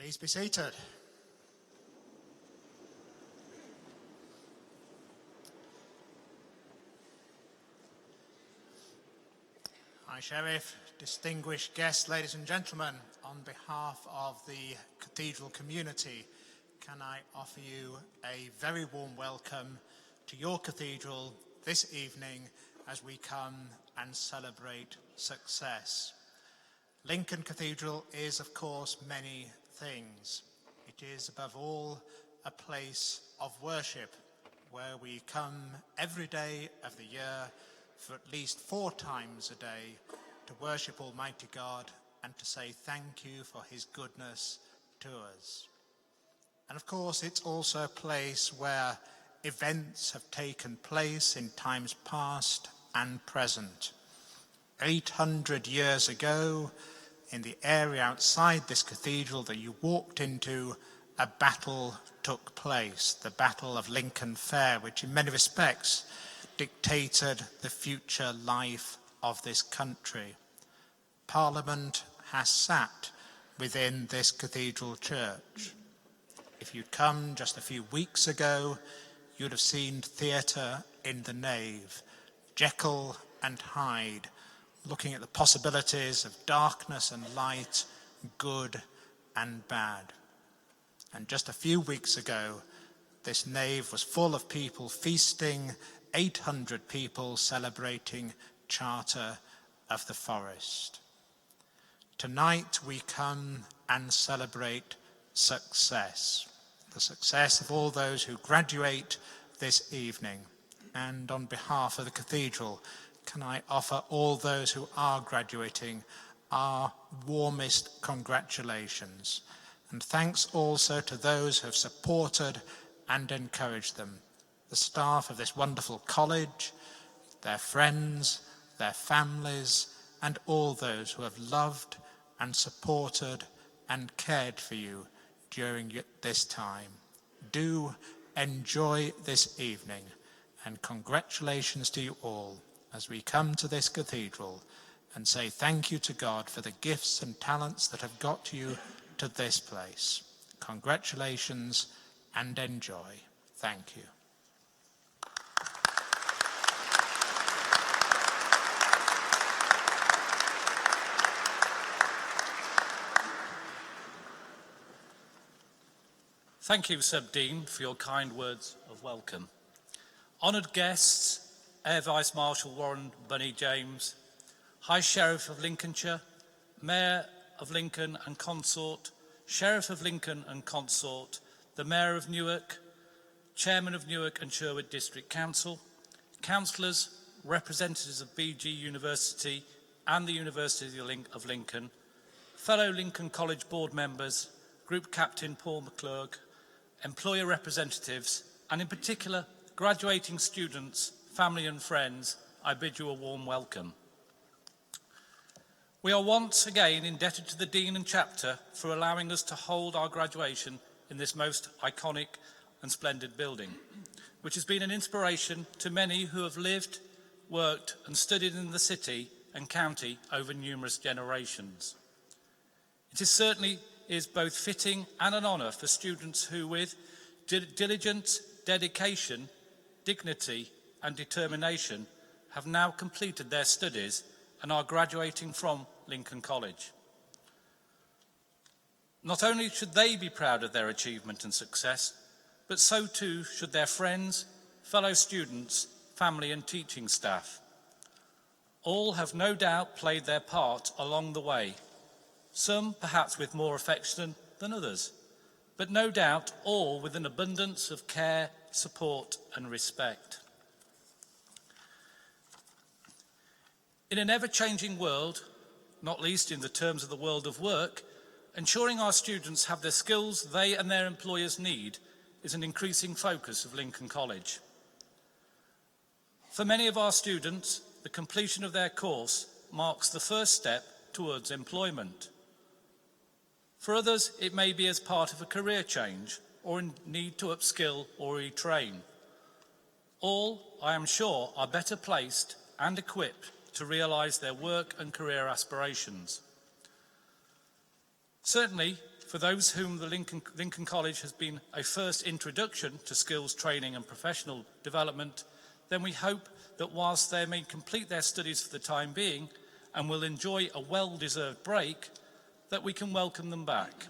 Please be seated. Hi, Sheriff, distinguished guests, ladies and gentlemen, on behalf of the cathedral community, can I offer you a very warm welcome to your cathedral this evening as we come and celebrate success. Lincoln Cathedral is, of course, many things. It is, above all, a place of worship where we come every day of the year for at least 4 times a day to worship Almighty God and to say thank you for his goodness to us. And of course, it's also a place where events have taken place in times past and present. 800 years ago, in the area outside this cathedral that you walked into, a battle took place, the Battle of Lincoln Fair, which in many respects dictated the future life of this country. Parliament has sat within this cathedral church. If you'd come just a few weeks ago, you'd have seen theatre in the nave, Jekyll and Hyde, looking at the possibilities of darkness and light, good and bad. And just a few weeks ago, this nave was full of people feasting, 800 people celebrating Charter of the Forest. Tonight we come and celebrate success, the success of all those who graduate this evening. And on behalf of the cathedral, can I offer all those who are graduating our warmest congratulations. And thanks also to those who have supported and encouraged them, the staff of this wonderful college, their friends, their families, and all those who have loved and supported and cared for you during this time. Do enjoy this evening, and congratulations to you all as we come to this cathedral and say thank you to God for the gifts and talents that have got you to this place. Congratulations and enjoy. Thank you. Thank you, Sub-Dean, for your kind words of welcome. Honoured guests, Air Vice-Marshal Warren Bunny James, High Sheriff of Lincolnshire, Mayor of Lincoln and Consort, Sheriff of Lincoln and Consort, the Mayor of Newark, Chairman of Newark and Sherwood District Council, councillors, representatives of BG University and the University of Lincoln, fellow Lincoln College board members, Group Captain Paul McClurg, employer representatives, and in particular, graduating students, family and friends, I bid you a warm welcome. We are once again indebted to the Dean and Chapter for allowing us to hold our graduation in this most iconic and splendid building, which has been an inspiration to many who have lived, worked and studied in the city and county over numerous generations. It certainly is both fitting and an honour for students who, with diligence, dedication, dignity and determination, have now completed their studies and are graduating from Lincoln College. Not only should they be proud of their achievement and success, but so too should their friends, fellow students, family and teaching staff. All have no doubt played their part along the way, some perhaps with more affection than others, but no doubt all with an abundance of care, support and respect. In an ever-changing world, not least in the terms of the world of work, ensuring our students have the skills they and their employers need is an increasing focus of Lincoln College. For many of our students, the completion of their course marks the first step towards employment. For others, it may be as part of a career change or in need to upskill or retrain. All, I am sure, are better placed and equipped to realise their work and career aspirations. Certainly, for those whom the Lincoln College has been a first introduction to skills training and professional development, then we hope that whilst they may complete their studies for the time being and will enjoy a well-deserved break, that we can welcome them back.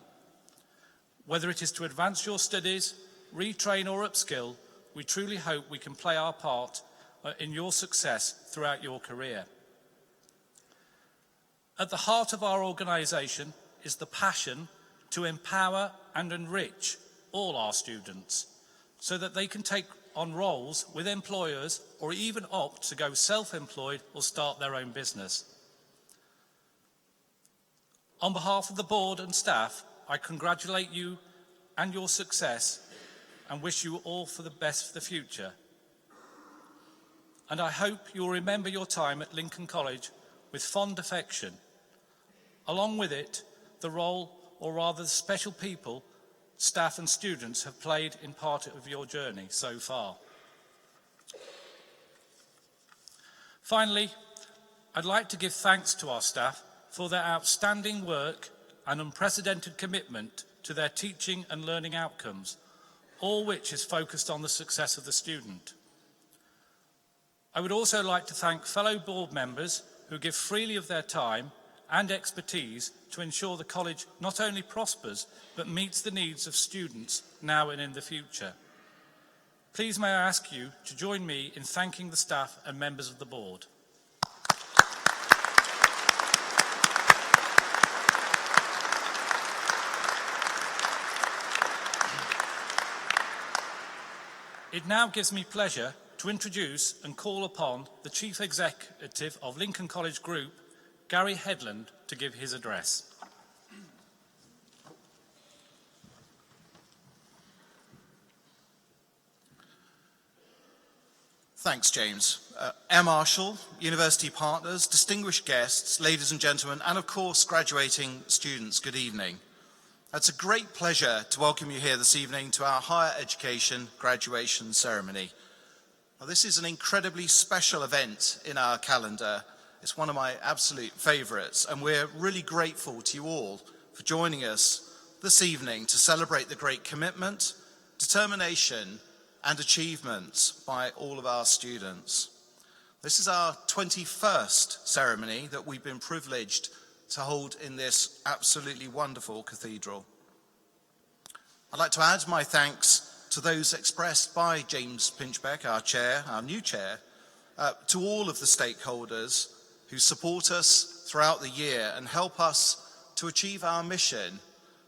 Whether it is to advance your studies, retrain or upskill, we truly hope we can play our part in your success throughout your career. At the heart of our organisation is the passion to empower and enrich all our students so that they can take on roles with employers or even opt to go self-employed or start their own business. On behalf of the board and staff, I congratulate you and your success and wish you all for the best for the future. And I hope you'll remember your time at Lincoln College with fond affection. Along with it, the role, or rather the special people, staff and students have played in part of your journey so far. Finally, I'd like to give thanks to our staff for their outstanding work and unprecedented commitment to their teaching and learning outcomes, all which is focused on the success of the student. I would also like to thank fellow board members who give freely of their time and expertise to ensure the college not only prospers, but meets the needs of students now and in the future. Please may I ask you to join me in thanking the staff and members of the board. It now gives me pleasure to introduce and call upon the Chief Executive of Lincoln College Group, Gary Headland, to give his address. Thanks, James. Air Marshal, university partners, distinguished guests, ladies and gentlemen, and of course, graduating students, good evening. It's a great pleasure to welcome you here this evening to our higher education graduation ceremony. Now, this is an incredibly special event in our calendar. It's one of my absolute favourites, and we're really grateful to you all for joining us this evening to celebrate the great commitment, determination, and achievements by all of our students. This is our 21st ceremony that we've been privileged to hold in this absolutely wonderful cathedral. I'd like to add my thanks to those expressed by James Pinchbeck, our chair, our new chair, to all of the stakeholders who support us throughout the year and help us to achieve our mission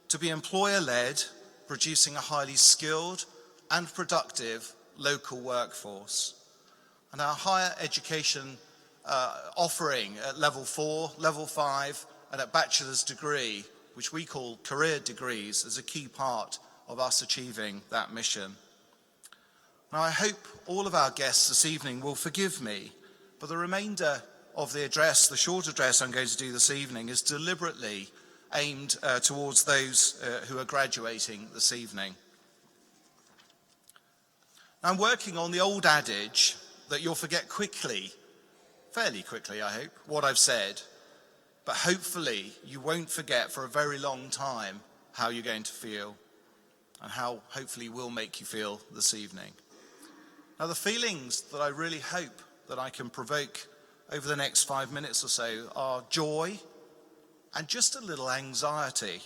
to be employer-led, producing a highly skilled and productive local workforce. And our higher education offering at level 4, level 5, and at bachelor's degree, which we call career degrees, is a key part of us achieving that mission. Now, I hope all of our guests this evening will forgive me, but the remainder of the address, the short address I'm going to do this evening, is deliberately aimed towards those who are graduating this evening. I'm working on the old adage that you'll forget quickly, fairly quickly I hope, what I've said, but hopefully you won't forget for a very long time how you're going to feel and how hopefully will make you feel this evening. Now, the feelings that I really hope that I can provoke over the next 5 minutes or so are joy and just a little anxiety,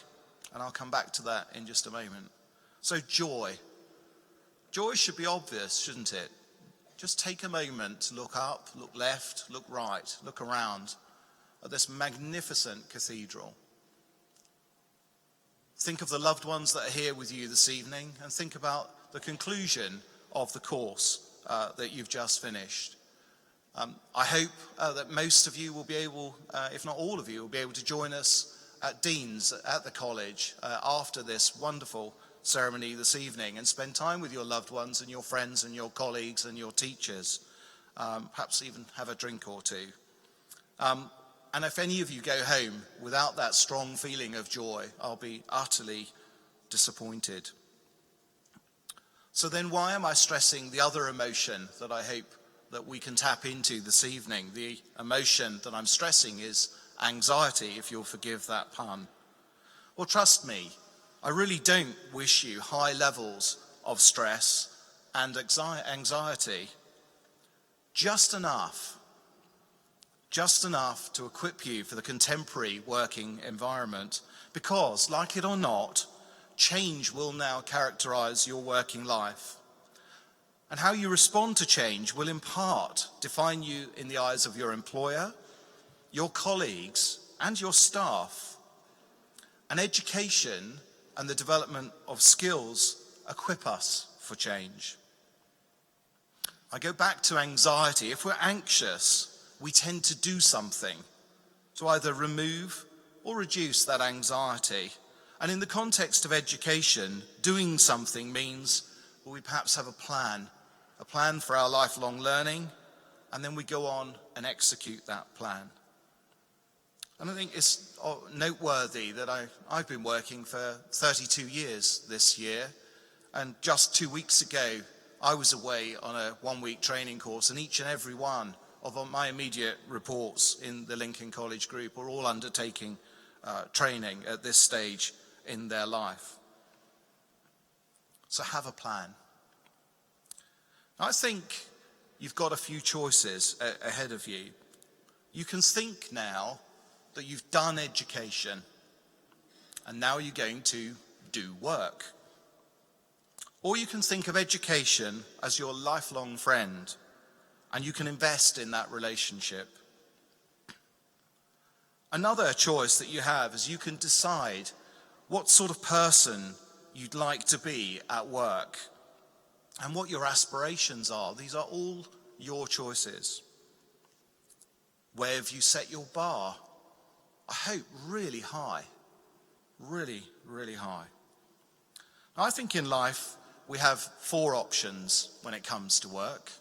and I'll come back to that in just a moment. So joy. Joy should be obvious, shouldn't it? Just take a moment to look up, look left, look right, look around at this magnificent cathedral. Think of the loved ones that are here with you this evening, and think about the conclusion of the course that you've just finished. I hope that most of you will be able, if not all of you, will be able to join us at Dean's at the college after this wonderful ceremony this evening and spend time with your loved ones and your friends and your colleagues and your teachers, perhaps even have a drink or two. And if any of you go home without that strong feeling of joy, I'll be utterly disappointed. So then why am I stressing the other emotion that I hope that we can tap into this evening? The emotion that I'm stressing is anxiety, if you'll forgive that pun. Well, trust me, I really don't wish you high levels of stress and anxiety. Just enough to equip you for the contemporary working environment, because, like it or not, change will now characterize your working life. And how you respond to change will in part define you in the eyes of your employer, your colleagues, and your staff. And education and the development of skills equip us for change. I go back to anxiety. If we're anxious, we tend to do something to either remove or reduce that anxiety. And in the context of education, doing something means we perhaps have a plan for our lifelong learning, and then we go on and execute that plan. And I think it's noteworthy that I've been working for 32 years this year, and just 2 weeks ago, I was away on a one-week training course, and each and every one of my immediate reports in the Lincoln College group are all undertaking training at this stage in their life. So have a plan. I think you've got a few choices ahead of you. You can think now that you've done education and now you're going to do work. Or you can think of education as your lifelong friend and you can invest in that relationship. Another choice that you have is you can decide what sort of person you'd like to be at work and what your aspirations are. These are all your choices. Where have you set your bar? I hope really high. Really, really high. Now, I think in life we have 4 options when it comes to work.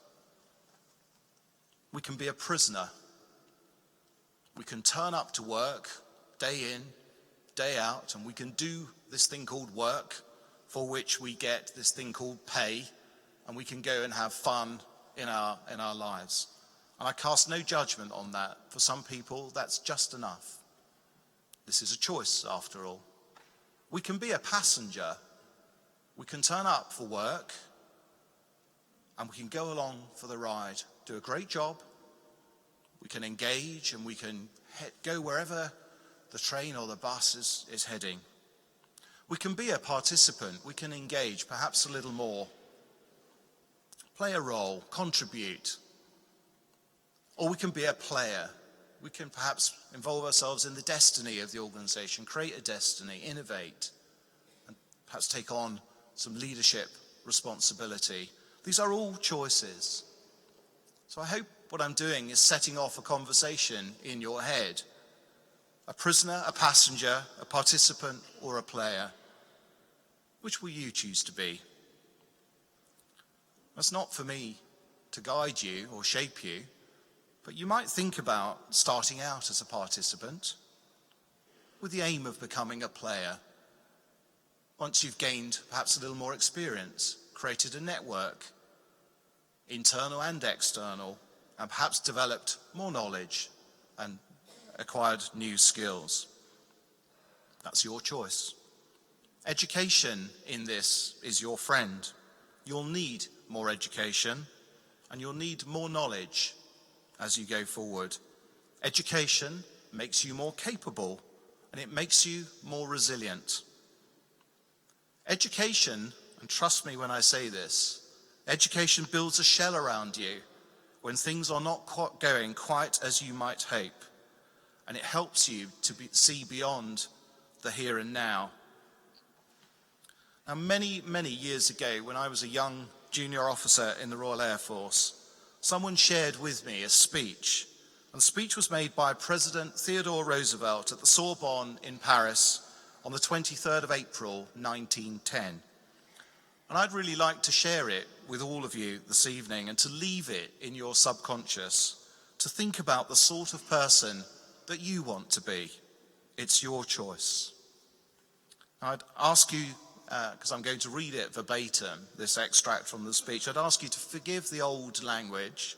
We can be a prisoner. We can turn up to work day in, day out, and we can do this thing called work, for which we get this thing called pay, and we can go and have fun in our lives. And I cast no judgment on that. For some people, that's just enough. This is a choice, after all. We can be a passenger. We can turn up for work, and we can go along for the ride, do a great job. We can engage, and we can go wherever the train or the bus is heading. We can be a participant. We can engage, perhaps a little more. Play a role, contribute. Or we can be a player. We can perhaps involve ourselves in the destiny of the organization, create a destiny, innovate, and perhaps take on some leadership responsibility. These are all choices. So I hope what I'm doing is setting off a conversation in your head. A prisoner, a passenger, a participant, or a player. Which will you choose to be? That's not for me to guide you or shape you, but you might think about starting out as a participant with the aim of becoming a player. Once you've gained perhaps a little more experience, created a network, internal and external, and perhaps developed more knowledge and acquired new skills. That's your choice. Education in this is your friend. You'll need more education and you'll need more knowledge as you go forward. Education makes you more capable and it makes you more resilient. Education, and trust me when I say this, education builds a shell around you when things are not going quite as you might hope. And it helps you to see beyond the here and now. Now, many, many years ago, when I was a young junior officer in the Royal Air Force, someone shared with me a speech. And the speech was made by President Theodore Roosevelt at the Sorbonne in Paris on the 23rd of April, 1910. And I'd really like to share it with all of you this evening and to leave it in your subconscious, to think about the sort of person that you want to be. It's your choice. I'd ask you, because I'm going to read it verbatim, this extract from the speech, I'd ask you to forgive the old language,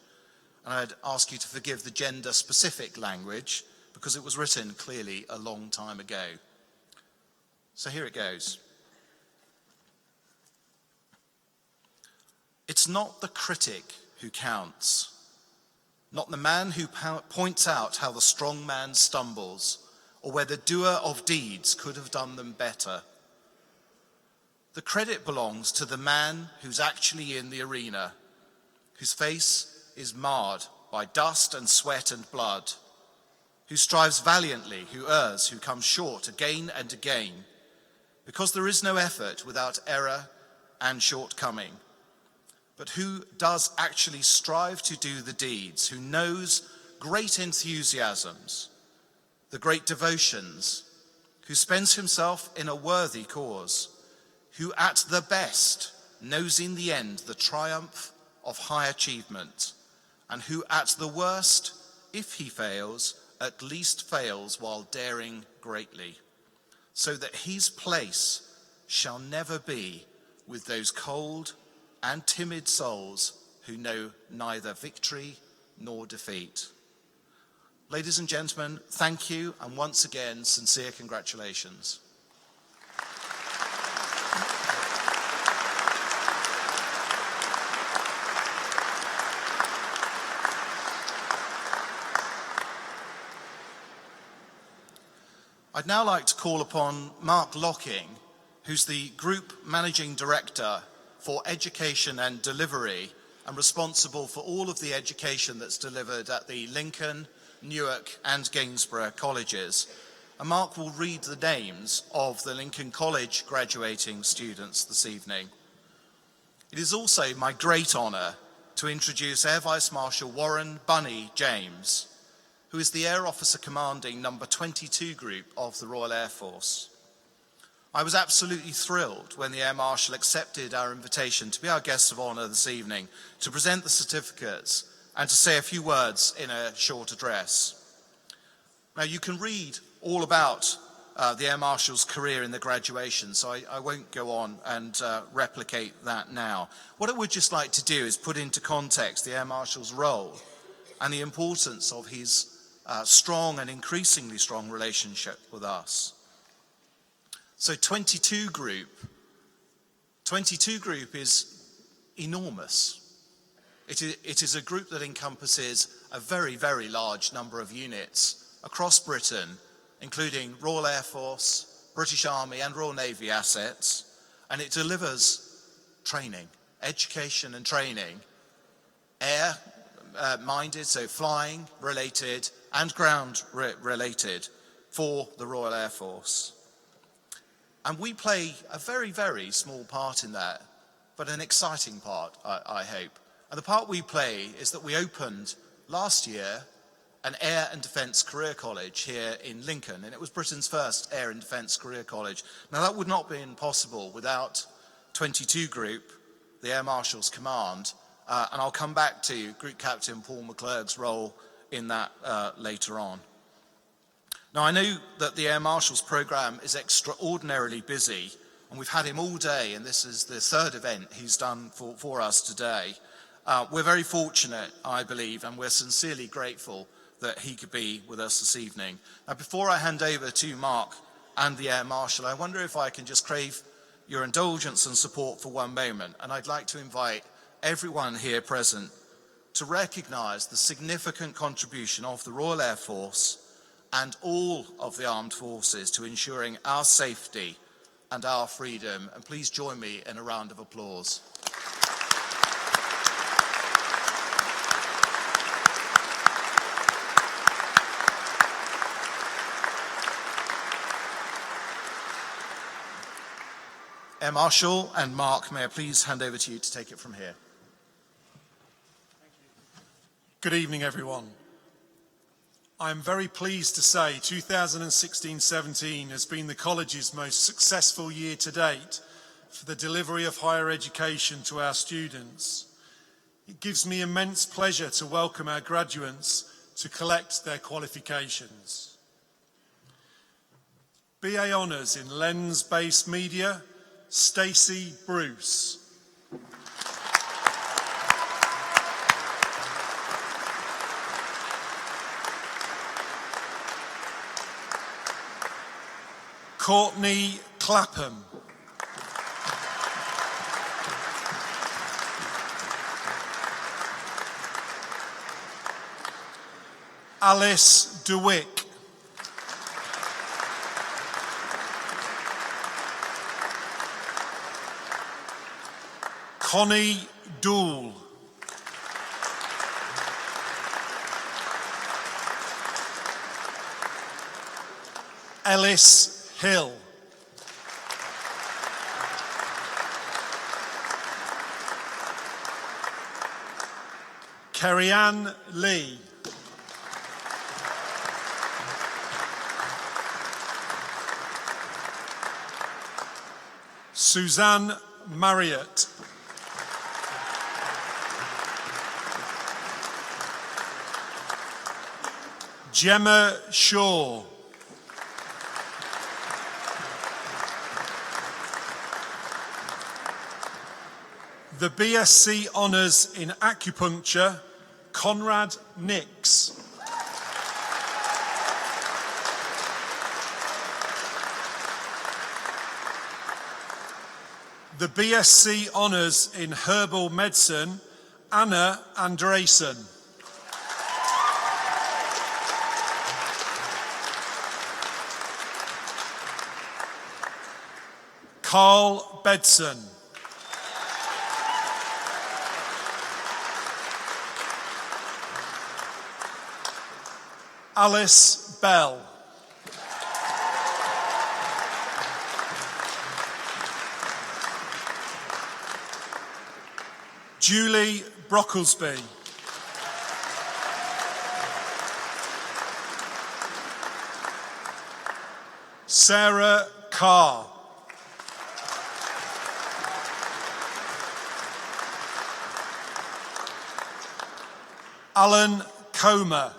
and I'd ask you to forgive the gender-specific language, because it was written clearly a long time ago. So here it goes. It's not the critic who counts, not the man who points out how the strong man stumbles, or where the doer of deeds could have done them better. The credit belongs to the man who's actually in the arena, whose face is marred by dust and sweat and blood, who strives valiantly, who errs, who comes short again and again, because there is no effort without error and shortcoming, but who does actually strive to do the deeds, who knows great enthusiasms, the great devotions, who spends himself in a worthy cause, who at the best knows in the end the triumph of high achievement, and who at the worst, if he fails, at least fails while daring greatly, so that his place shall never be with those cold and timid souls who know neither victory nor defeat. Ladies and gentlemen, thank you, and once again, sincere congratulations. I'd now like to call upon Mark Locking, who's the Group Managing Director for Education and Delivery and responsible for all of the education that's delivered at the Lincoln, Newark and Gainsborough colleges. And Mark will read the names of the Lincoln College graduating students this evening. It is also my great honour to introduce Air Vice-Marshal Warren Bunny James, who is the Air Officer Commanding Number 22 Group of the Royal Air Force. I was absolutely thrilled when the Air Marshal accepted our invitation to be our guest of honour this evening, to present the certificates and to say a few words in a short address. Now, you can read all about the Air Marshal's career in the graduation, so I won't go on and replicate that now. What I would just like to do is put into context the Air Marshal's role and the importance of his strong and increasingly strong relationship with us. So 22 Group is enormous. It is a group that encompasses a very, very large number of units across Britain, including Royal Air Force, British Army and Royal Navy assets, and it delivers training, education and training, air-minded, so flying related and ground related for the Royal Air Force. And we play a very, very small part in that, but an exciting part, I hope. And the part we play is that we opened last year an Air and Defence Career College here in Lincoln, and it was Britain's first Air and Defence Career College. Now, that would not have been possible without 22 Group, the Air Marshal's command, and I'll come back to Group Captain Paul McClurg's role in that later on. Now, I know that the Air Marshal's programme is extraordinarily busy, and we've had him all day, and this is the third event he's done for us today. We're very fortunate, I believe, and we're sincerely grateful that he could be with us this evening. Now, before I hand over to Mark and the Air Marshal, I wonder if I can just crave your indulgence and support for one moment, and I'd like to invite everyone here present to recognise the significant contribution of the Royal Air Force and all of the armed forces to ensuring our safety and our freedom. And please join me in a round of applause. Air Marshal and Mark, may I please hand over to you to take it from here. Good evening, everyone. I'm very pleased to say 2016-17 has been the college's most successful year to date for the delivery of higher education to our students. It gives me immense pleasure to welcome our graduates to collect their qualifications. BA Honours in Lens-Based Media, Stacey Bruce. Courtney Clapham. Alice DeWick. Connie Dool. Ellis Hill. Kerry-Ann Lee. Suzanne Marriott. Gemma Shaw. The BSc Honours in Acupuncture, Conrad Nix. The BSc Honours in Herbal Medicine, Anna Andresen. Carl Bedson. Alice Bell. Julie Brocklesby. Sarah Carr. Alan Comer.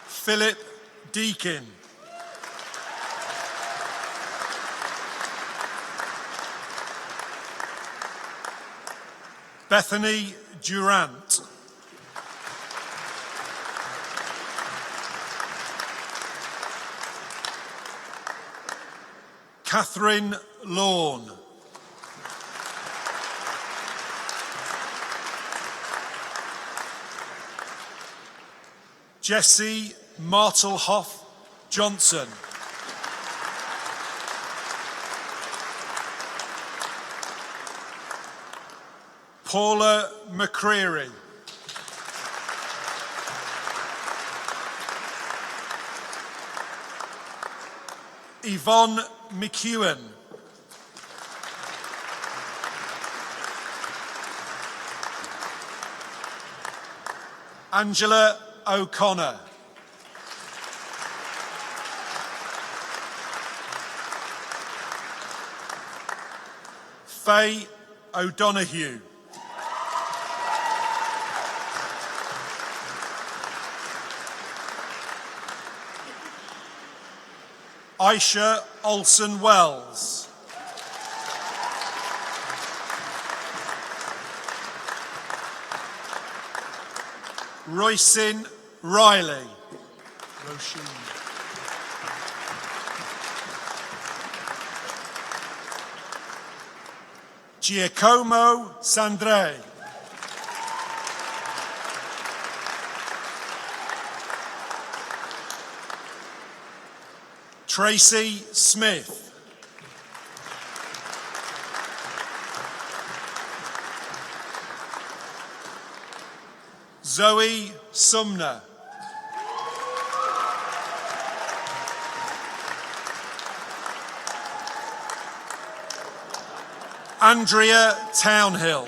Philip Deakin. Bethany Durant. Catherine Lawn. Jesse Martelhoff Johnson. Paula McCreary. Yvonne McEwen. Angela O'Connor. Faye O'Donoghue. Aisha Olson Wells. Roisin Riley. Giacomo Sandre. Tracy Smith. Zoe Sumner. Andrea Townhill.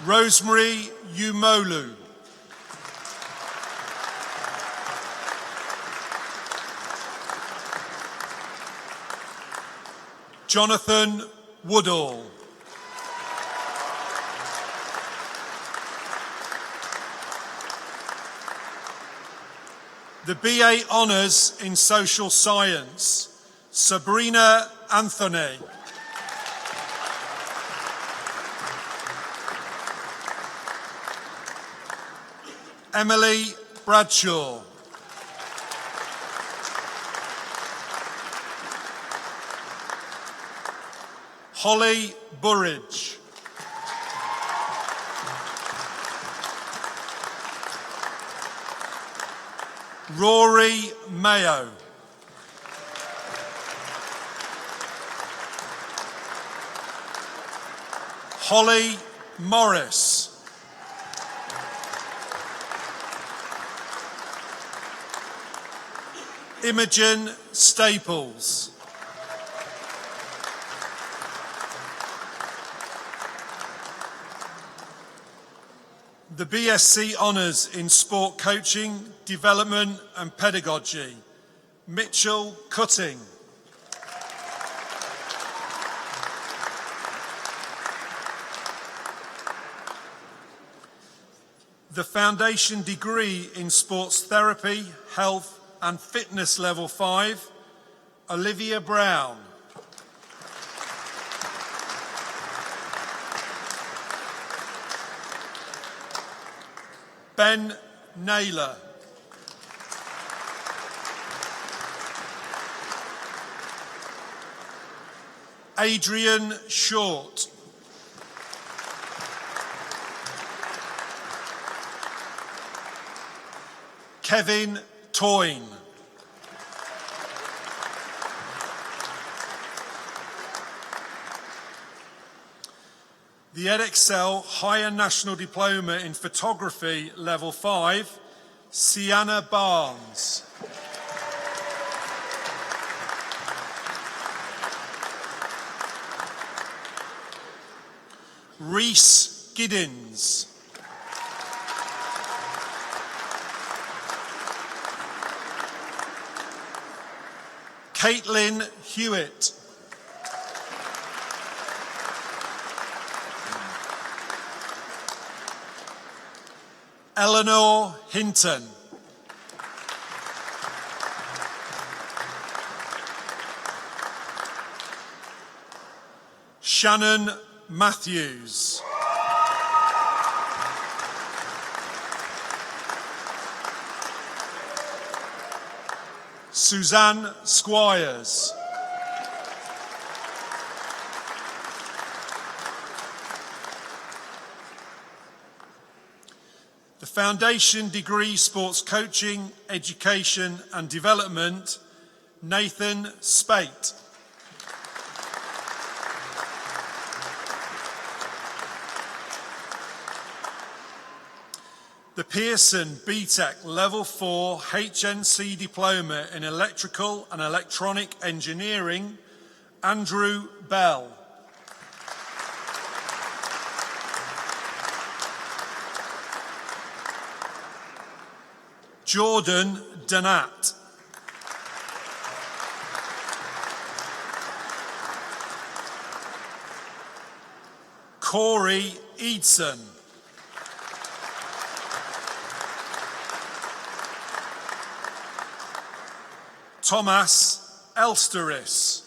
Rosemary Umolu. Jonathan Woodall. The BA Honours in Social Science, Sabrina Anthony. Emily Bradshaw. Holly Burridge. Rory Mayo. Holly Morris. Imogen Staples. The BSc Honours in Sport Coaching, Development and Pedagogy, Mitchell Cutting. The Foundation Degree in Sports Therapy, Health and Fitness Level 5, Olivia Brown. Ben Naylor. Adrian Short. Kevin Toyne. The EdExcel Higher National Diploma in Photography Level 5, Sienna Barnes. Reese Giddins. Caitlin Hewitt. Eleanor Hinton. Shannon Matthews. Suzanne Squires. The Foundation Degree Sports Coaching, Education and Development, Nathan Spate. The Pearson BTEC Level 4 HNC Diploma in Electrical and Electronic Engineering, Andrew Bell. Jordan Donat. Corey Eadson. Thomas Elsteris.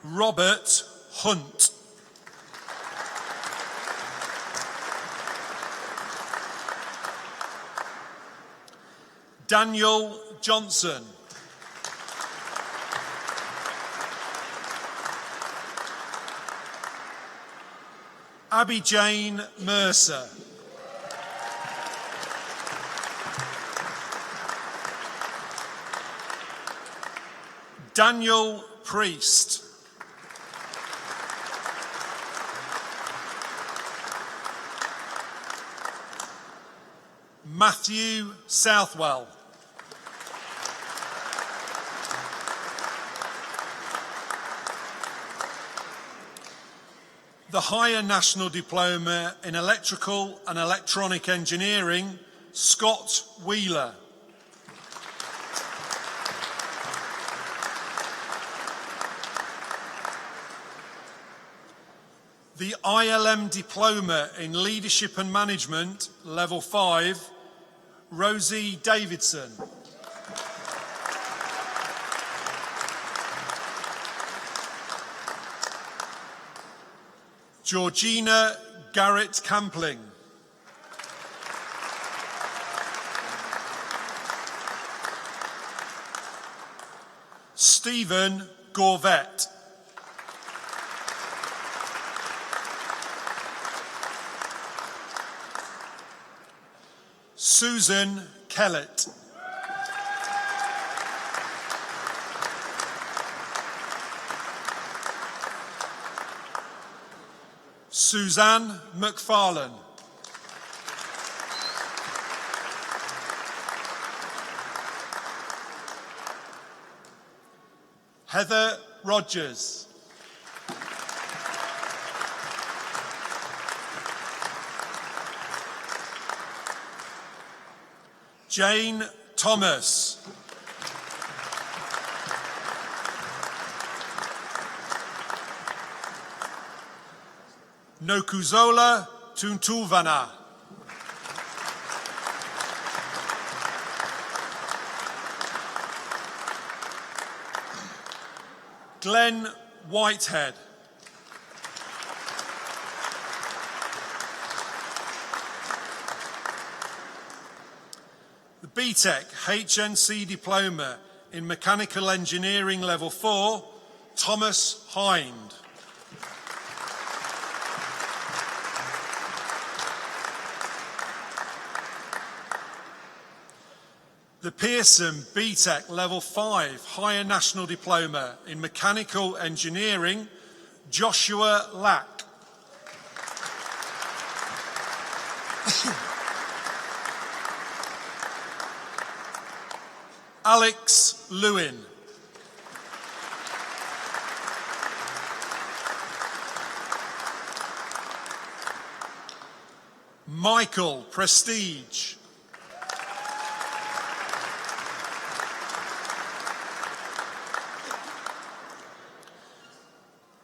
Robert Hunt. Daniel Johnson. Abby Jane Mercer. Daniel Priest. Matthew Southwell. The Higher National Diploma in Electrical and Electronic Engineering, Scott Wheeler. The ILM Diploma in Leadership and Management, Level 5, Rosie Davidson. Georgina Garrett Campling. Stephen Gorvet. Susan Kellett. Suzanne McFarlane. Heather Rogers. Jane Thomas. Nokuzola Tuntuvana. Glenn Whitehead. The BTEC HNC Diploma in Mechanical Engineering Level 4, Thomas Hind. The Pearson BTEC Level 5 Higher National Diploma in Mechanical Engineering, Joshua Lack. Alex Lewin. Michael Prestige.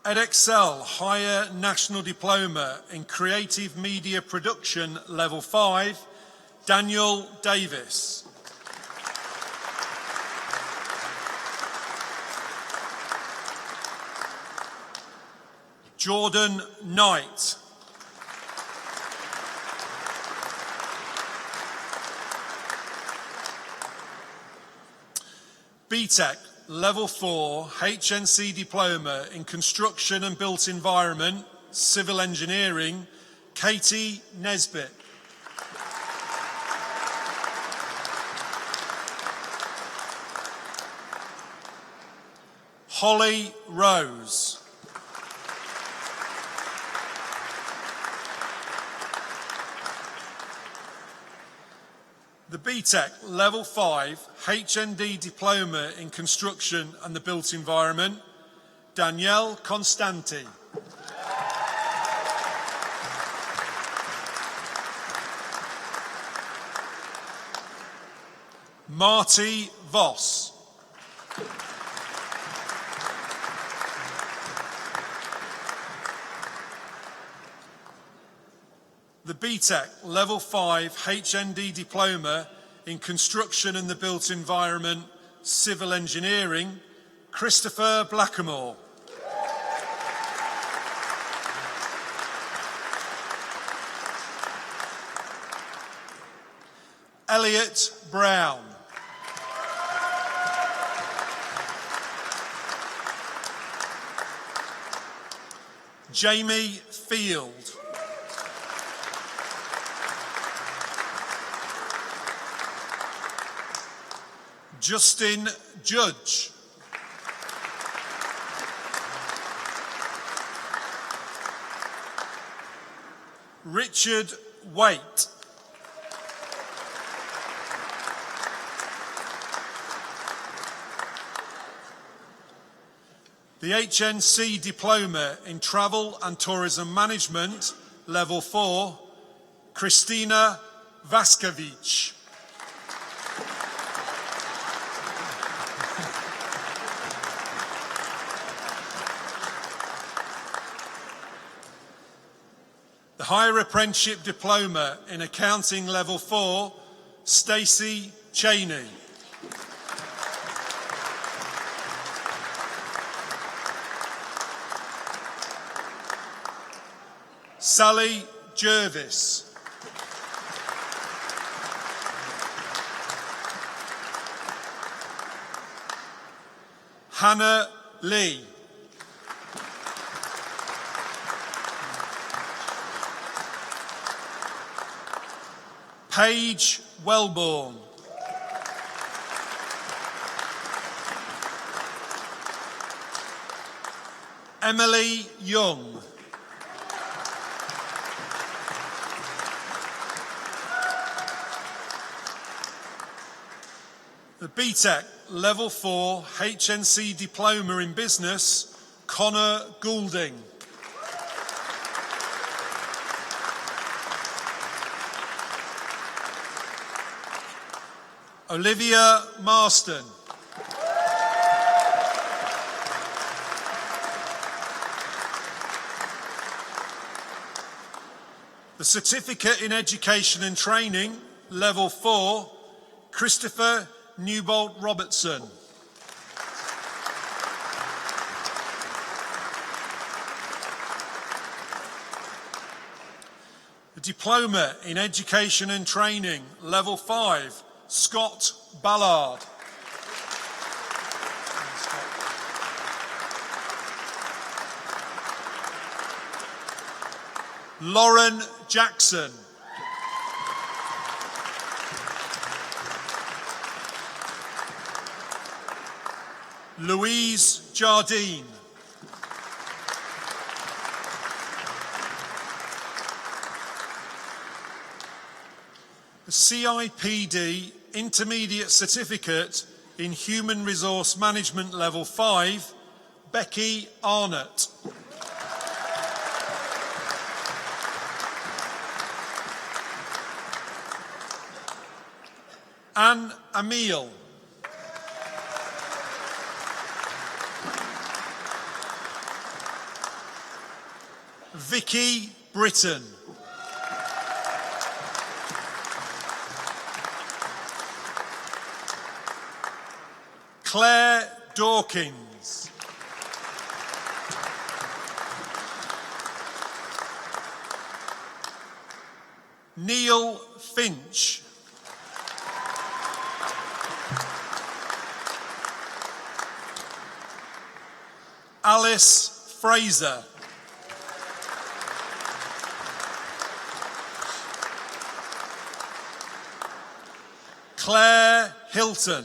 EdXL Higher National Diploma in Creative Media Production Level 5, Daniel Davis. Jordan Knight. BTEC Level 4 HNC Diploma in Construction and Built Environment, Civil Engineering, Katie Nesbitt. Holly Rose. The BTEC Level 5 HND Diploma in Construction and the Built Environment, Danielle Constanti. Marty Voss. The BTEC Level 5 HND Diploma in Construction and the Built Environment, Civil Engineering, Christopher Blackamore. Elliot Brown. Jamie Field. Justin Judge. Richard Waite. The HNC Diploma in Travel and Tourism Management, Level 4, Christina Vaskovic. The Higher Apprenticeship Diploma in Accounting Level 4, Stacey Cheney. Sally Jervis. Hannah Lee. Paige Wellborn. Emily Young. The BTEC Level 4 HNC Diploma in Business, Connor Goulding. Olivia Marston. The Certificate in Education and Training, Level 4, Christopher Newbold Robertson. The Diploma in Education and Training, Level 5, Scott Ballard. Lauren Jackson. Louise Jardine. The CIPD Intermediate Certificate in Human Resource Management Level 5, Becky Arnott. Anne Amiel. Vicky Britton. Claire Dawkins. Neil Finch. Alice Fraser. Claire Hilton.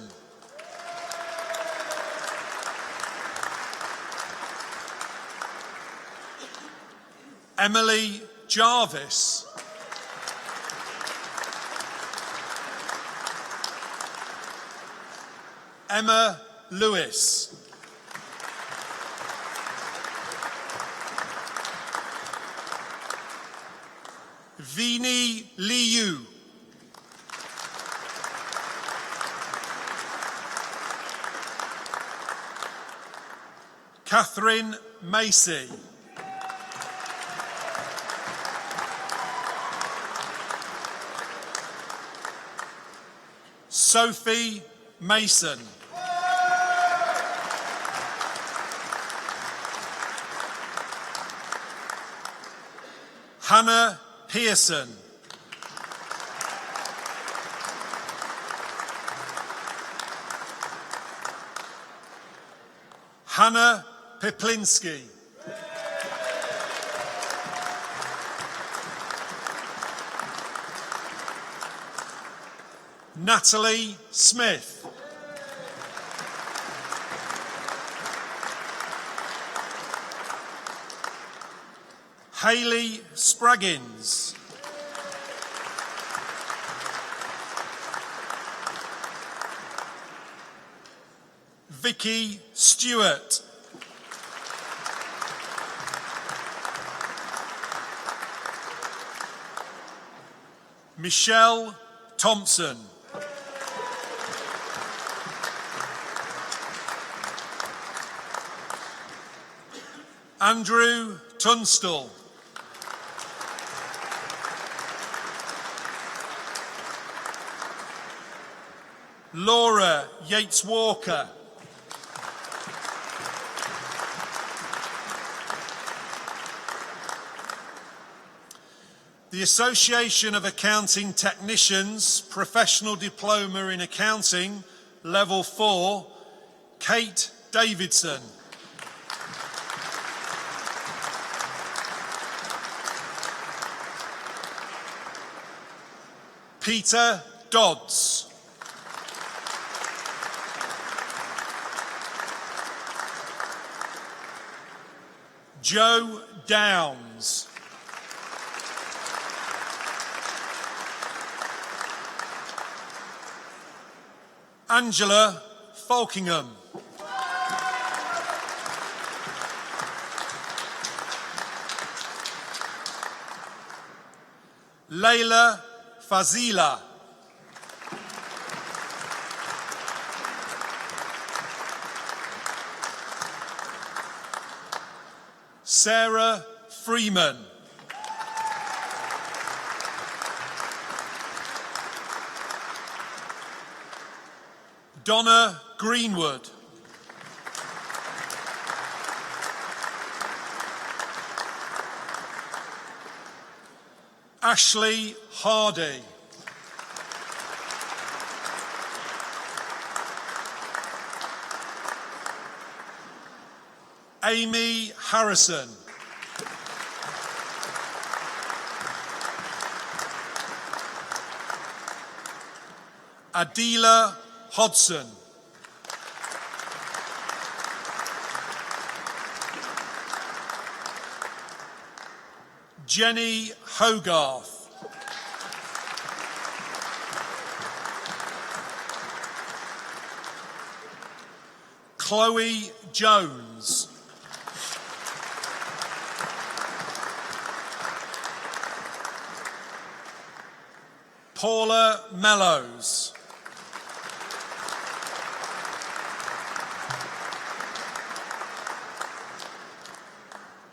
Emily Jarvis. Emma Lewis. Vini Liu. Catherine Macy. Sophie Mason. Hannah Pearson. Hannah Piplinski. Natalie Smith. Hayley Spraggins. Vicky Stewart. Michelle Thompson. Andrew Tunstall. Laura Yates-Walker. The Association of Accounting Technicians, Professional Diploma in Accounting, Level 4, Kate Davidson. Peter Dodds. Joe Downs. Angela Falkingham. Layla Fazila. Sarah Freeman. Donna Greenwood. Ashley Hardy. Amy Harrison. Adela Hodson. Jenny Hogarth. Chloe Jones. Paula Mellows.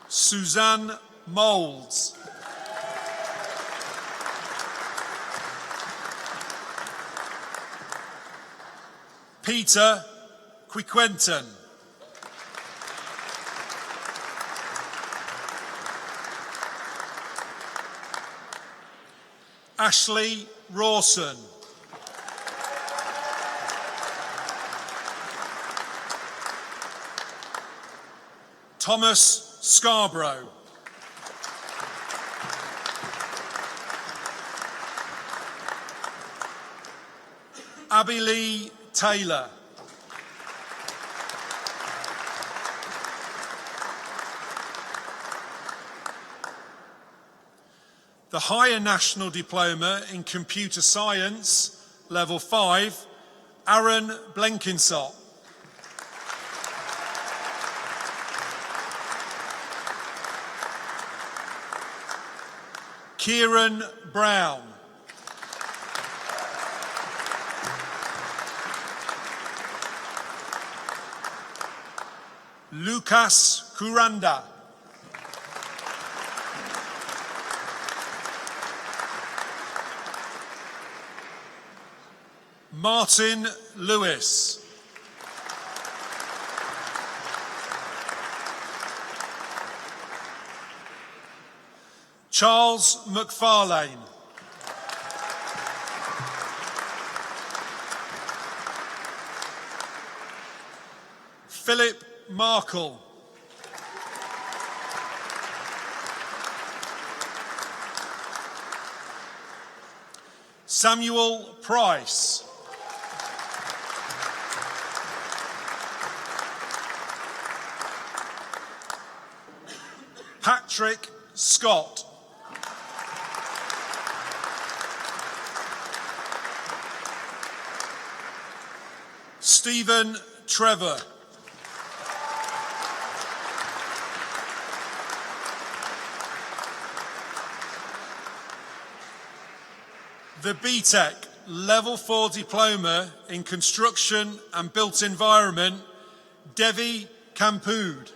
Suzanne Moulds. Peter Quiquentin. Ashley Rawson. Thomas Scarborough. Abby Lee Taylor. The Higher National Diploma in Computer Science, Level 5, Aaron Blenkinsop. Kieran Brown. Lucas Kuranda. Martin Lewis. Charles McFarlane. Philip Markle. Samuel Price. Patrick Scott. Stephen Trevor. The BTEC Level 4 Diploma in Construction and Built Environment, Devi Kampood.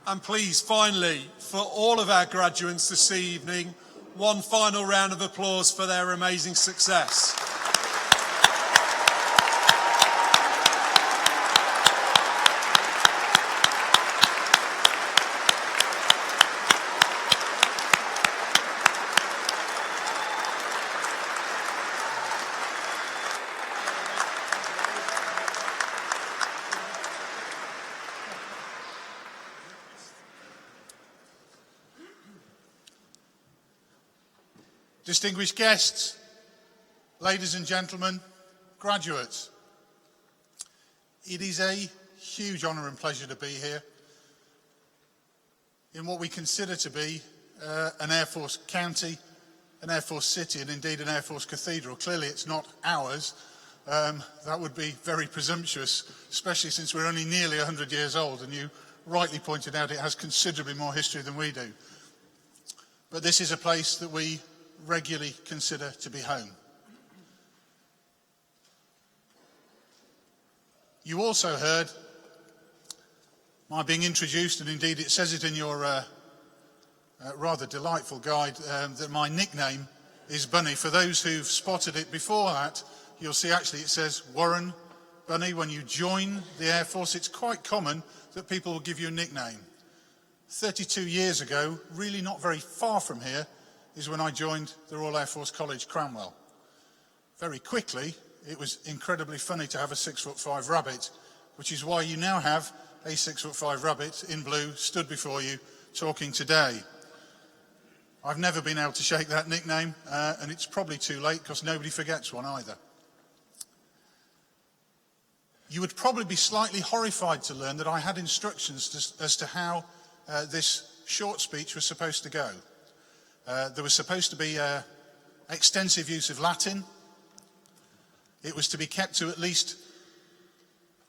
And please, finally, for all of our graduates this evening, one final round of applause for their amazing success. Distinguished guests, ladies and gentlemen, graduates, it is a huge honour and pleasure to be here in what we consider to be an Air Force county, an Air Force city, and indeed an Air Force cathedral. Clearly it's not ours. That would be very presumptuous, especially since we're only nearly 100 years old, and you rightly pointed out it has considerably more history than we do. But this is a place that we regularly consider to be home. You also heard my being introduced, and indeed it says it in your rather delightful guide, that my nickname is Bunny. For those who've spotted it before that, you'll see actually it says Warren Bunny. When you join the Air Force, it's quite common that people will give you a nickname. 32 years ago, really not very far from here, is when I joined the Royal Air Force College, Cranwell. Very quickly, it was incredibly funny to have a 6'5" rabbit, which is why you now have a 6'5" rabbit in blue stood before you talking today. I've never been able to shake that nickname, and it's probably too late because nobody forgets one either. You would probably be slightly horrified to learn that I had instructions as to how this short speech was supposed to go. There was supposed to be extensive use of Latin. It was to be kept to at least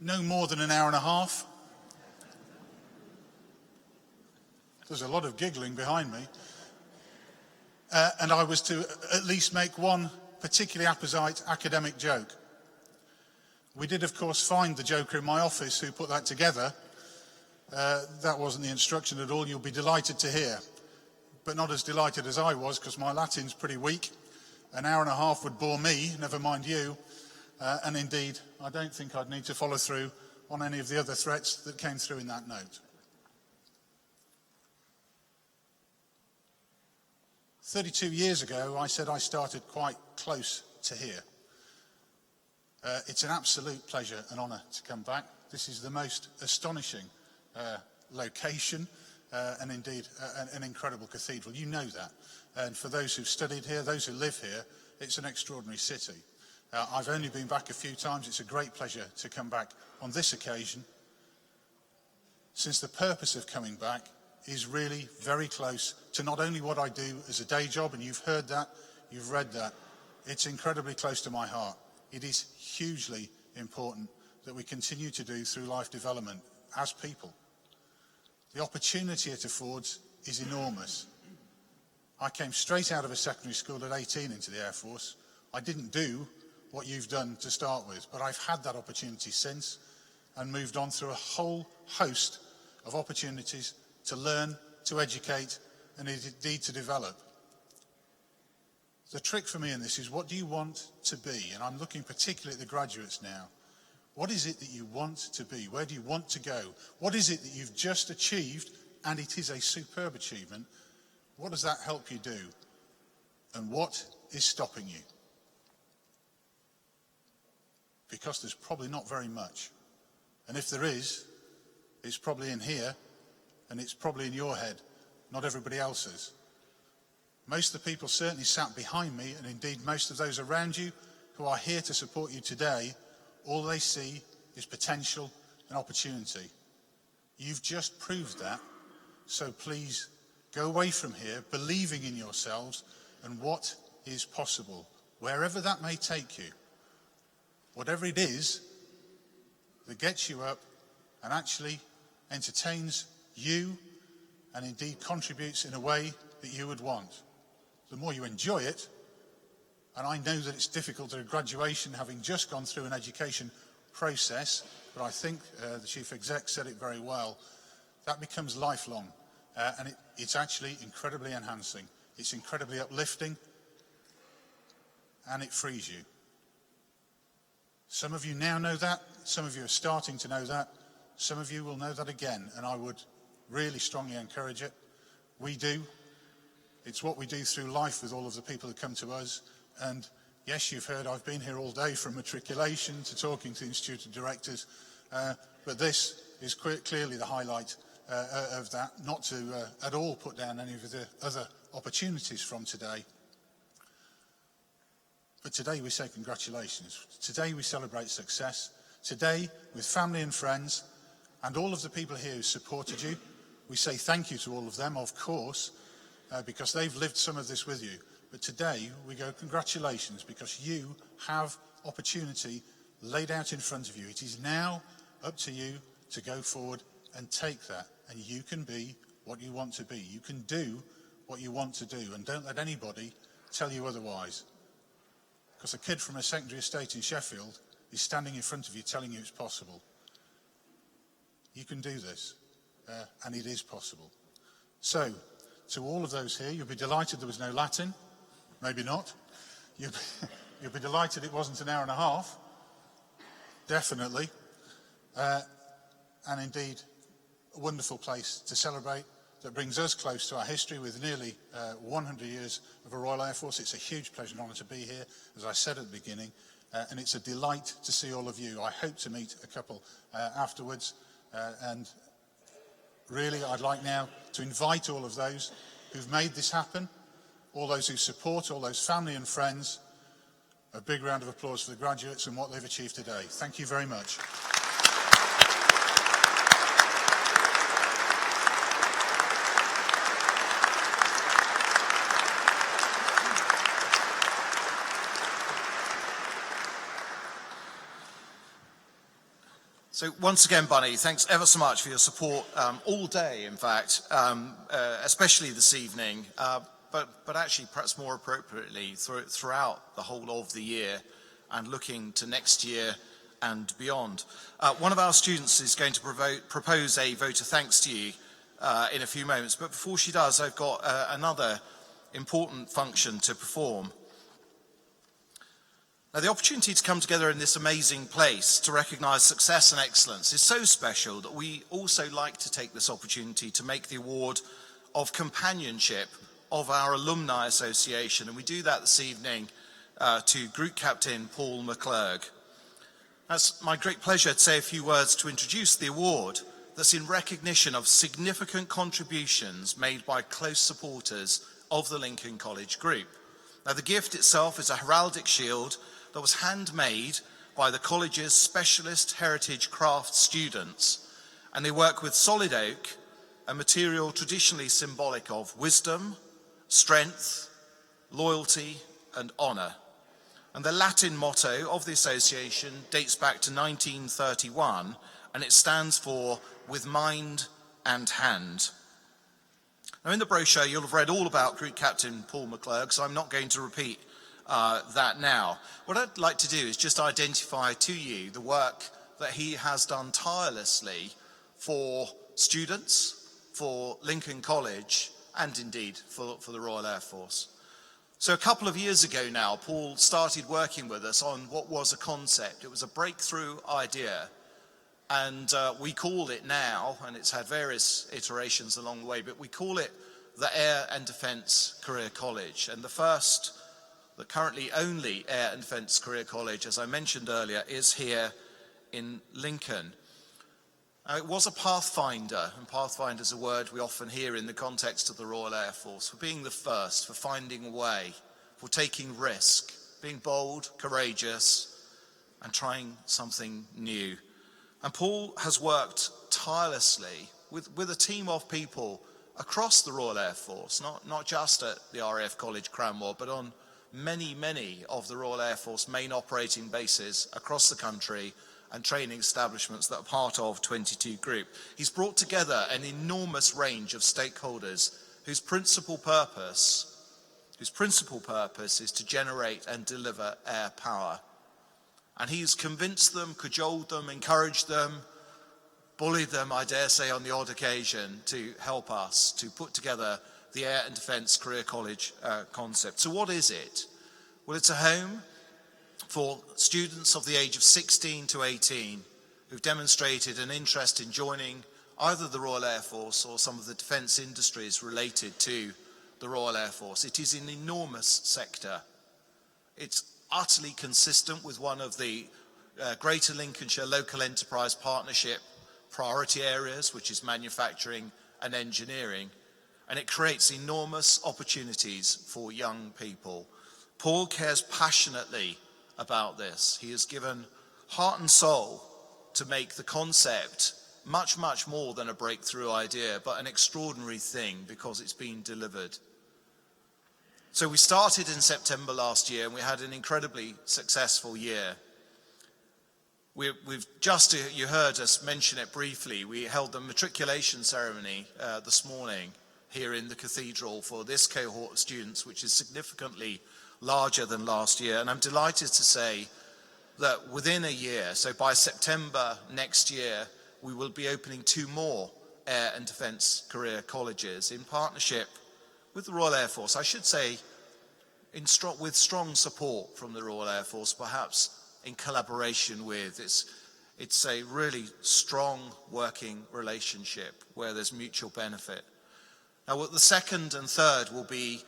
no more than an hour and a half. There's a lot of giggling behind me. And I was to at least make one particularly apposite academic joke. We did, of course, find the joker in my office who put that together. That wasn't the instruction at all, you'll be delighted to hear. But not as delighted as I was, because my Latin's pretty weak. An hour and a half would bore me, never mind you. And indeed, I don't think I'd need to follow through on any of the other threats that came through in that note. 32 years ago, I said I started quite close to here. It's an absolute pleasure and honour to come back. This is the most astonishing location and indeed an incredible cathedral. You know that. And for those who've studied here, those who live here, it's an extraordinary city. I've only been back a few times. It's a great pleasure to come back on this occasion, since the purpose of coming back is really very close to not only what I do as a day job, and you've heard that, you've read that, it's incredibly close to my heart. It is hugely important that we continue to do through life development as people. The opportunity it affords is enormous. I came straight out of a secondary school at 18 into the Air Force. I didn't do what you've done to start with, but I've had that opportunity since and moved on through a whole host of opportunities to learn, to educate, and indeed to develop. The trick for me in this is, what do you want to be? And I'm looking particularly at the graduates now. What is it that you want to be? Where do you want to go? What is it that you've just achieved? And it is a superb achievement. What does that help you do? And what is stopping you? Because there's probably not very much. And if there is, it's probably in here, and it's probably in your head, not everybody else's. Most of the people certainly sat behind me, and indeed most of those around you who are here to support you today, all they see is potential and opportunity. You've just proved that, so please go away from here believing in yourselves and what is possible, wherever that may take you. Whatever it is that gets you up and actually entertains you and indeed contributes in a way that you would want. The more you enjoy it, and I know that it's difficult at a graduation having just gone through an education process, but I think the Chief Exec said it very well, that becomes lifelong, and it's actually incredibly enhancing. It's incredibly uplifting, and it frees you. Some of you now know that, some of you are starting to know that, some of you will know that again, and I would really strongly encourage it. We do. It's what we do through life with all of the people who come to us. And yes, you've heard I've been here all day from matriculation to talking to institute directors, but this is clearly the highlight of that, not to at all put down any of the other opportunities from today. But today we say congratulations. Today we celebrate success. Today, with family and friends, and all of the people here who supported you, we say thank you to all of them, of course, because they've lived some of this with you. But today we go congratulations, because you have opportunity laid out in front of you. It is now up to you to go forward and take that, and you can be what you want to be. You can do what you want to do, and don't let anybody tell you otherwise. Because a kid from a secondary estate in Sheffield is standing in front of you telling you it's possible. You can do this, and it is possible. So, to all of those here, you'll be delighted there was no Latin. Maybe not. You'll be delighted it wasn't an hour and a half. Definitely. And indeed, a wonderful place to celebrate that brings us close to our history with nearly 100 years of a Royal Air Force. It's a huge pleasure and honour to be here, as I said at the beginning, and it's a delight to see all of you. I hope to meet a couple afterwards, and really I'd like now to invite all of those who've made this happen, all those who support, all those family and friends. A big round of applause for the graduates and what they've achieved today. Thank you very much. So once again, Bunny, thanks ever so much for your support all day, in fact, especially this evening, but actually perhaps more appropriately throughout the whole of the year and looking to next year and beyond. One of our students is going to propose a vote of thanks to you in a few moments, but before she does, I've got another important function to perform. Now, the opportunity to come together in this amazing place to recognise success and excellence is so special that we also like to take this opportunity to make the award of companionship of our Alumni Association, and we do that this evening to Group Captain Paul McClurg. It's my great pleasure to say a few words to introduce the award that's in recognition of significant contributions made by close supporters of the Lincoln College Group. Now, the gift itself is a heraldic shield that was handmade by the college's specialist heritage craft students, and they work with solid oak, a material traditionally symbolic of wisdom, strength, loyalty and honour. And the Latin motto of the association dates back to 1931, and it stands for with mind and hand. Now, in the brochure you'll have read all about Group Captain Paul McClurg, so I'm not going to repeat that now. What I'd like to do is just identify to you the work that he has done tirelessly for students, for Lincoln College, and indeed for the Royal Air Force. So a couple of years ago now, Paul started working with us on what was a concept. It was a breakthrough idea, and we call it now, and it's had various iterations along the way, but we call it the Air and Defence Career College. And the first, the currently only Air and Defence Career College, as I mentioned earlier, is here in Lincoln. It was a pathfinder, and pathfinder is a word we often hear in the context of the Royal Air Force, for being the first, for finding a way, for taking risk, being bold, courageous, and trying something new. And Paul has worked tirelessly with a team of people across the Royal Air Force, not just at the RAF College Cranwell, but on many of the Royal Air Force main operating bases across the country and training establishments that are part of 22 Group. He's brought together an enormous range of stakeholders whose principal purpose is to generate and deliver air power. And he's convinced them, cajoled them, encouraged them, bullied them, I dare say, on the odd occasion to help us to put together the Air and Defence Career College concept. So what is it? Well, it's a home for students of the age of 16 to 18 who've demonstrated an interest in joining either the Royal Air Force or some of the defence industries related to the Royal Air Force. It is an enormous sector. It's utterly consistent with one of the Greater Lincolnshire Local Enterprise Partnership priority areas, which is manufacturing and engineering, and it creates enormous opportunities for young people. Paul cares passionately about this. He has given heart and soul to make the concept much, much more than a breakthrough idea, but an extraordinary thing because it's been delivered. So we started in September last year and we had an incredibly successful year. We've just, you heard us mention it briefly, we held the matriculation ceremony this morning here in the cathedral for this cohort of students, which is significantly larger than last year. And I'm delighted to say that within a year, so by September next year, we will be opening 2 more Air and Defence Career Colleges in partnership with the Royal Air Force. I should say with strong support from the Royal Air Force, perhaps in collaboration with. It's a really strong working relationship where there's mutual benefit. Now, the second and third will be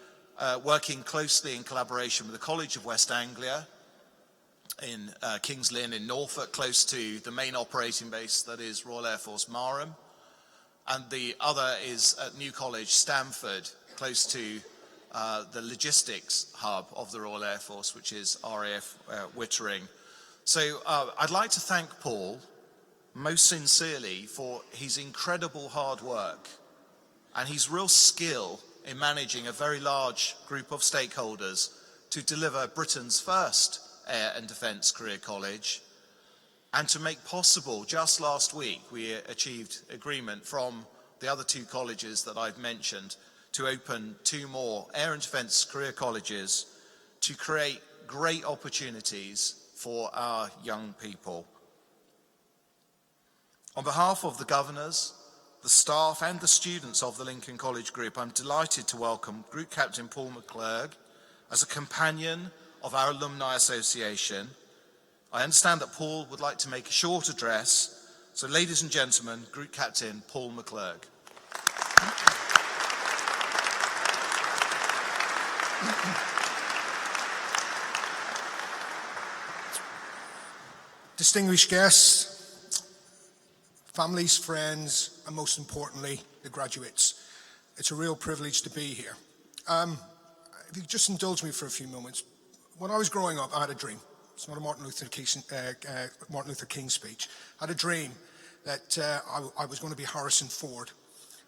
working closely in collaboration with the College of West Anglia in King's Lynn in Norfolk, close to the main operating base that is Royal Air Force Marham. And the other is at New College, Stamford, close to the logistics hub of the Royal Air Force, which is RAF Wittering. So I'd like to thank Paul most sincerely for his incredible hard work and his real skill in managing a very large group of stakeholders to deliver Britain's first Air and Defence Career College, and to make possible, just last week, we achieved agreement from the other 2 colleges that I've mentioned to open 2 more Air and Defence Career Colleges to create great opportunities for our young people. On behalf of the governors, the staff and the students of the Lincoln College Group, I'm delighted to welcome Group Captain Paul McClurg as a companion of our Alumni Association. I understand that Paul would like to make a short address, so ladies and gentlemen, Group Captain Paul McClurg. Distinguished guests, families, friends, and most importantly, the graduates. It's a real privilege to be here. If you just indulge me for a few moments. When I was growing up, I had a dream. It's not a Martin Luther King speech. I had a dream that I was going to be Harrison Ford.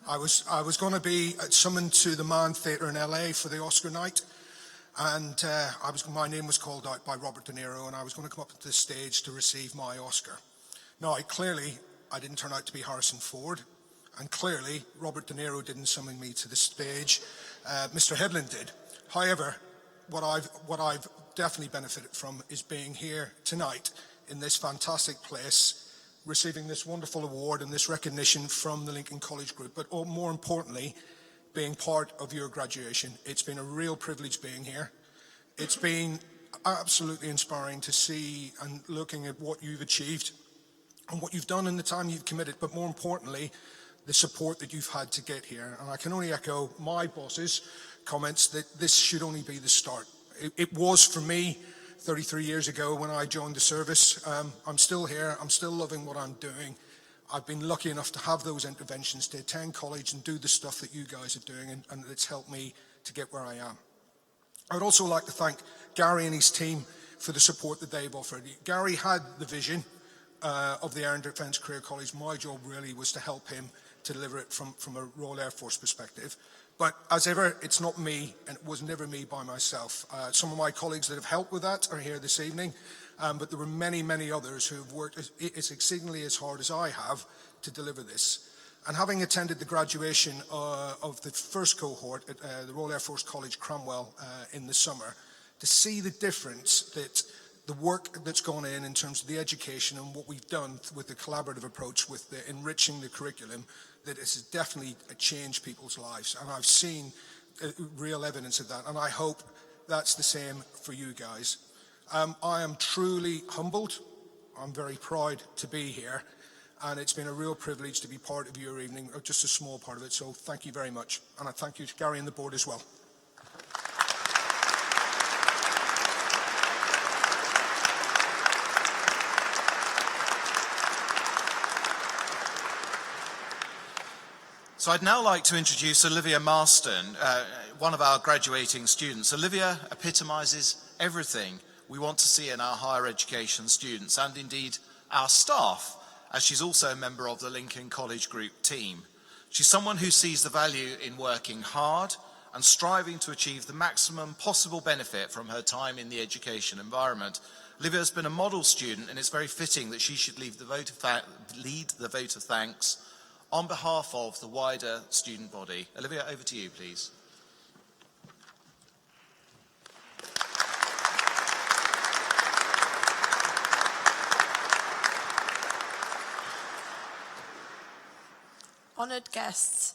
I was going to be summoned to the Mann Theatre in LA for the Oscar night. And my name was called out by Robert De Niro, and I was going to come up to the stage to receive my Oscar. Now, clearly, I didn't turn out to be Harrison Ford, and clearly, Robert De Niro didn't summon me to the stage. Mr. Headland did. However, what I've definitely benefited from is being here tonight in this fantastic place, receiving this wonderful award and this recognition from the Lincoln College Group, but more importantly, being part of your graduation. It's been a real privilege being here. It's been absolutely inspiring to see and looking at what you've achieved and what you've done in the time you've committed, but more importantly, the support that you've had to get here. And I can only echo my boss's comments that this should only be the start. It was for me 33 years ago when I joined the service. I'm still here. I'm still loving what I'm doing. I've been lucky enough to have those interventions, to attend college and do the stuff that you guys are doing, and it's helped me to get where I am. I would also like to thank Gary and his team for the support that they've offered. Gary had the vision of the Air and Defence Career College. My job really was to help him to deliver it from a Royal Air Force perspective. But as ever, it's not me, and it was never me by myself. Some of my colleagues that have helped with that are here this evening. But there were many, many others who have worked as exceedingly as hard as I have to deliver this. And having attended the graduation of the first cohort at the Royal Air Force College Cranwell in the summer, to see the difference that the work that's gone in terms of the education and what we've done with the collaborative approach with the enriching the curriculum, that it has definitely changed people's lives. And I've seen real evidence of that, and I hope that's the same for you guys. I am truly humbled. I'm very proud to be here, and it's been a real privilege to be part of your evening, or just a small part of it, so thank you very much. And I thank you to Gary and the board as well. So I'd now like to introduce Olivia Marston. one of our graduating students. Olivia epitomises everything we want to see in our higher education students and indeed our staff, as she's also a member of the Lincoln College Group team. She's someone who sees the value in working hard and striving to achieve the maximum possible benefit from her time in the education environment. Olivia has been a model student, and it's very fitting that she should lead the vote of thanks on behalf of the wider student body. Olivia, over to you, please. Honoured guests,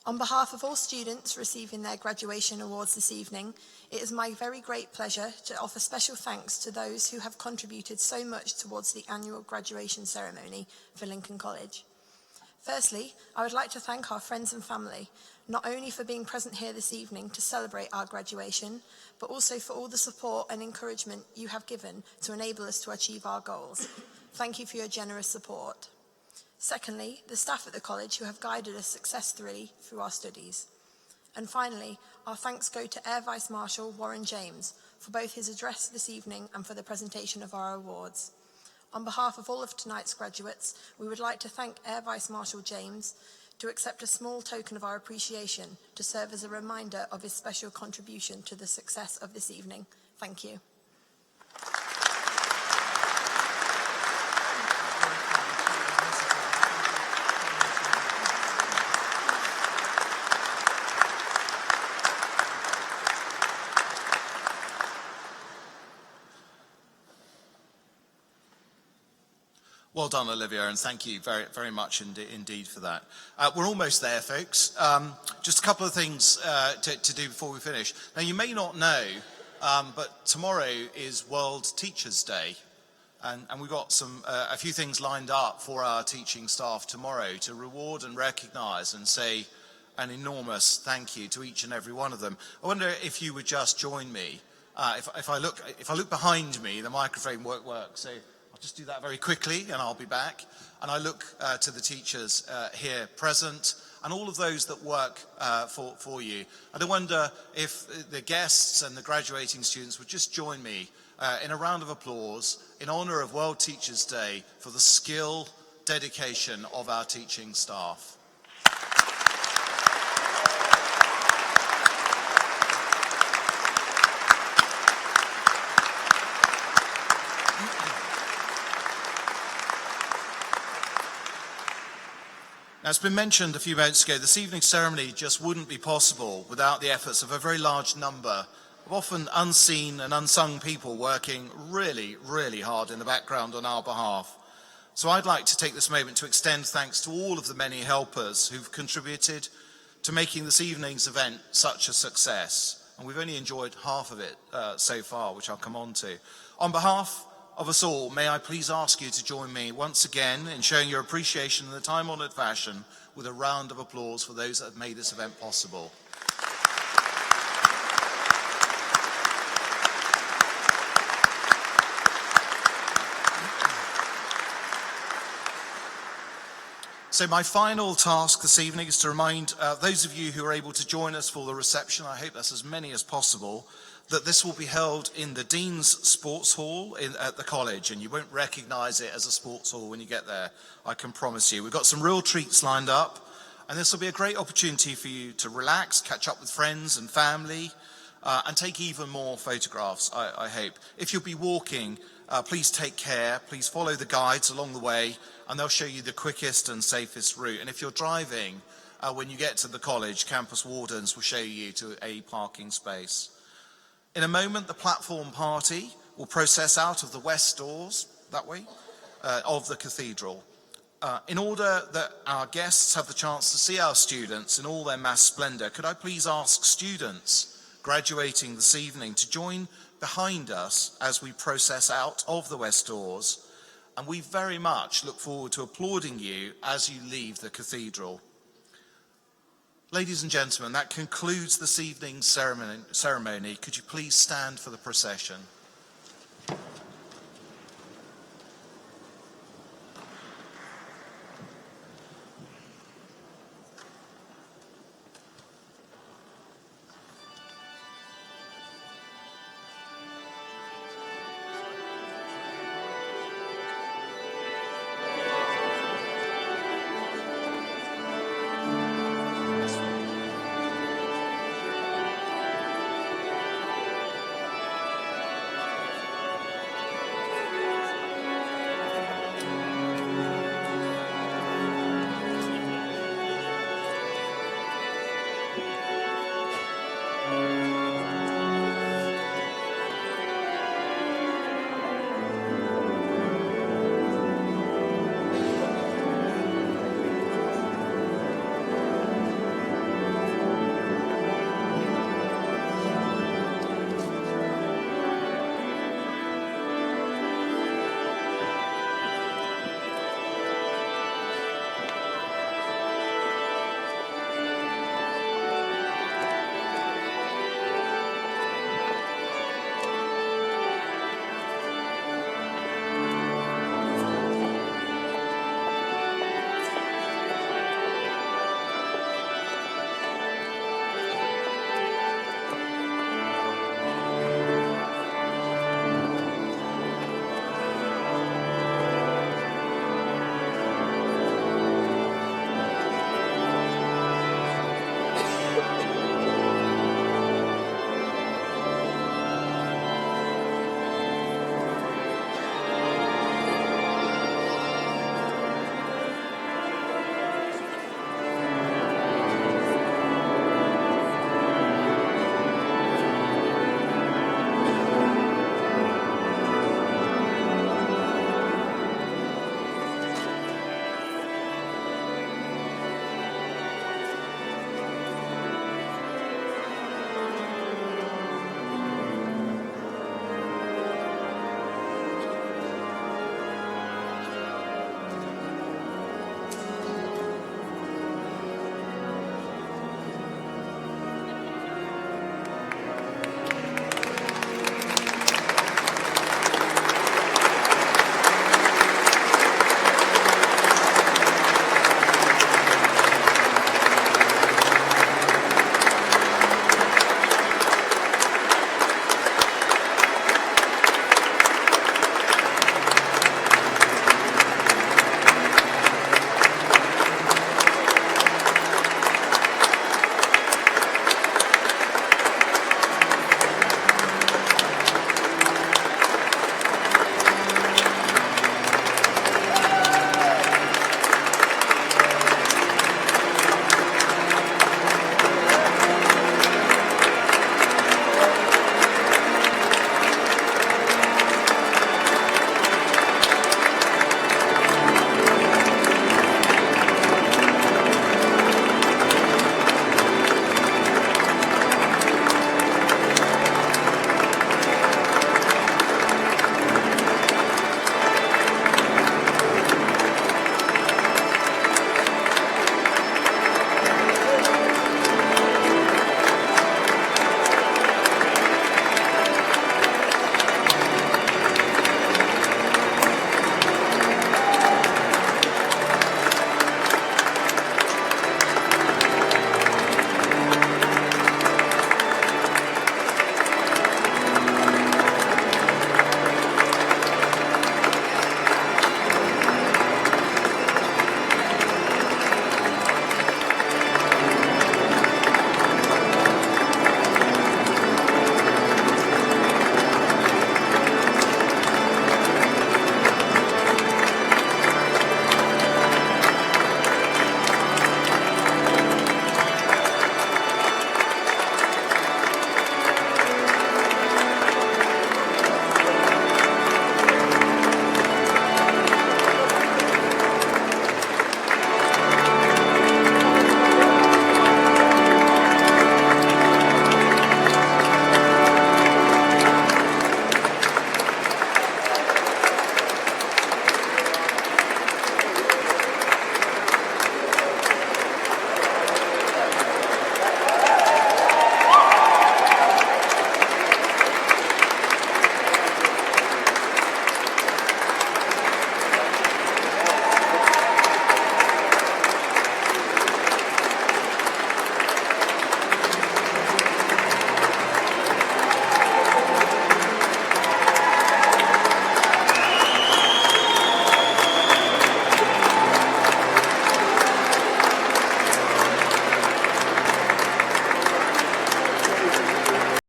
on behalf of all students receiving their graduation awards this evening, it is my very great pleasure to offer special thanks to those who have contributed so much towards the annual graduation ceremony for Lincoln College. Firstly, I would like to thank our friends and family, not only for being present here this evening to celebrate our graduation, but also for all the support and encouragement you have given to enable us to achieve our goals. Thank you for your generous support. Secondly, the staff at the college who have guided us successfully through our studies. And finally, our thanks go to Air Vice-Marshal Warren James for both his address this evening and for the presentation of our awards. On behalf of all of tonight's graduates, we would like to thank Air Vice-Marshal James to accept a small token of our appreciation to serve as a reminder of his special contribution to the success of this evening. Thank you. Well done, Olivia, and thank you very, very much indeed for that. We're almost there, folks. Just a couple of things to do before we finish. Now, you may not know, but tomorrow is World Teachers' Day, and we've got a few things lined up for our teaching staff tomorrow to reward and recognise and say an enormous thank you to each and every one of them. I wonder if you would just join me. If I look behind me, the microphone won't work, so I'll just do that very quickly and I'll be back. And I look to the teachers here present and all of those that work for you. And I wonder if the guests and the graduating students would just join me in a round of applause in honour of World Teachers' Day for the skill, dedication of our teaching staff. Now, it's been mentioned a few moments ago, this evening's ceremony just wouldn't be possible without the efforts of a very large number of often unseen and unsung people working really, really hard in the background on our behalf. So I'd like to take this moment to extend thanks to all of the many helpers who've contributed to making this evening's event such a success. And we've only enjoyed half of it so far, which I'll come on to. On behalf of us all, may I please ask you to join me once again in showing your appreciation in the time-honoured fashion with a round of applause for those that have made this event possible. So my final task this evening is to remind those of you who are able to join us for the reception, I hope that's as many as possible, that this will be held in the Dean's Sports Hall at the college, and you won't recognise it as a sports hall when you get there, I can promise you. We've got some real treats lined up, and this will be a great opportunity for you to relax, catch up with friends and family, and take even more photographs, I hope. If you'll be walking, please take care, please follow the guides along the way, and they'll show you the quickest and safest route. And if you're driving, when you get to the college, campus wardens will show you to a parking space. In a moment, the platform party will process out of the west doors, that way, of the cathedral. In order that our guests have the chance to see our students in all their mass splendour, could I please ask students graduating this evening to join behind us as we process out of the west doors, and we very much look forward to applauding you as you leave the cathedral. Ladies and gentlemen, that concludes this evening's ceremony. Could you please stand for the procession?